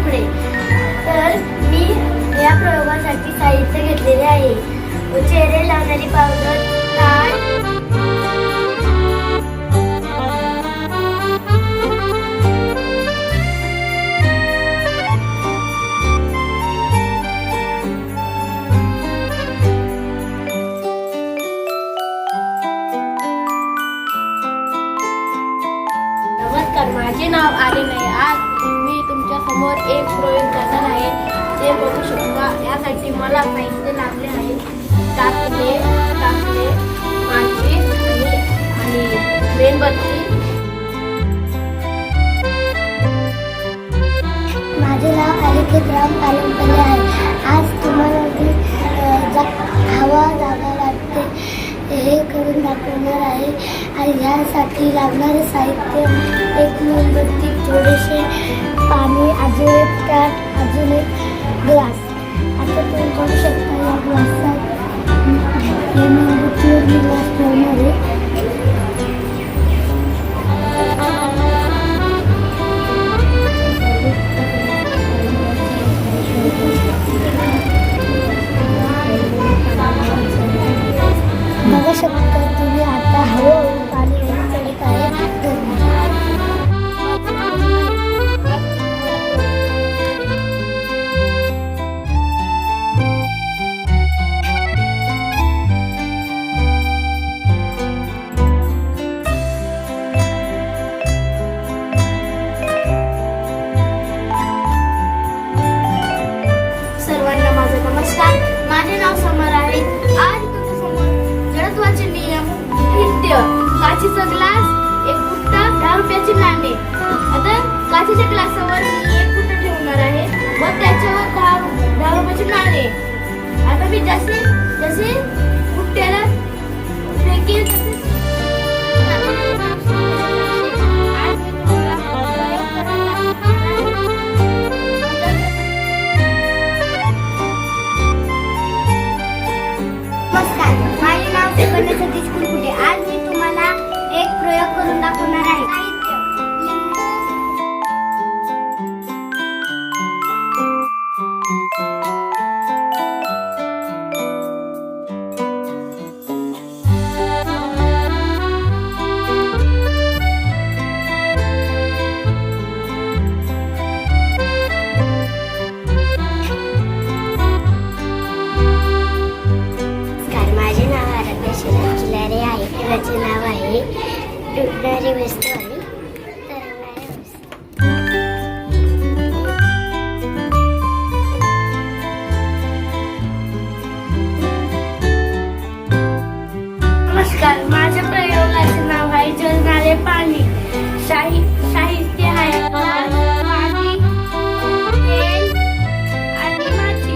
कपडे. तर मी या प्रयोगासाठी साहित्य घेतलेले आहे. चेहरे लावणारी पावडर, टाळ, नमस्कार, माझे नाव आले नाही. आज मी तुमच्या समोर एक प्रयोग करणार आहे. ते बघू शकता. यासाठी मला साहित्य लागले आहे. टाकले माची आणि मेणबत्ती. माझे नाव अलिखित राम पालनपल्ले आहे. आज तुम्हाला मी हवा जागा लागते हे करून दाखवणार आहे. आणि ह्यासाठी लागणारे साहित्य एक मेणबत्ती, थोडेसे पाणी, अजून एक ताट, अजून एक ग्लास. आता तुम्ही बघू शकता या ग्लासात हे मेणबत्तीवर मी ग्लास ठेवणार आहे. बघू शकता तुम्ही आता हळूहळू पाणी चढत आहे. सर्वांना माझा नमस्कार. माझे नाव समर आहे. आज तुमच्यासमोर जडत्वाचे नियम, नृत्य, काचेचा ग्लास, एक बुट्टा, 10 रुपयाचे नाणे. आता काचेच्या ग्लासावर मी एक बुट्टा ठेवणार आहे व त्याच्यावर 10 रुपयाचे नाणे. आता मी जसे जसे बुट्ट्याला फेकेल तसे नमस्कार, माझे नाव सुकन्या सतीश कुलकुटे. आज मी तुम्हाला एक प्रयोग करून दाखवणार आहे. साहित्य: लिंबू, माझे नाव आराध्या शिवाजी खिलारे आहे. याचे नाव आहे डुबणारी वस्तू आणि तरंगणाऱ्या वस्तू. नमस्कार, माझ्या प्रयोगाचे नाव आहे जळणारे पाणी. साहित्य आहे पाणी, तेल आणि माती.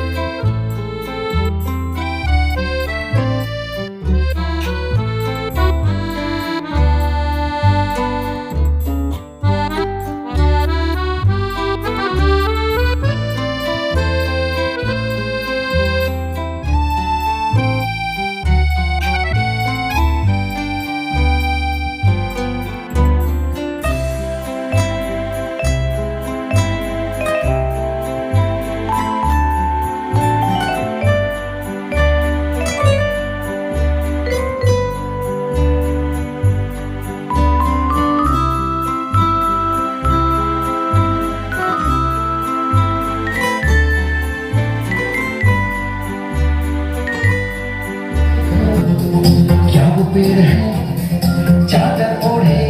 पेड़ है चादर ओढ़े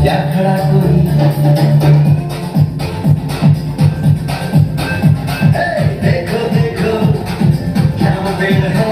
या खड़ा कोई देखो देखो क्या वो पेड़ है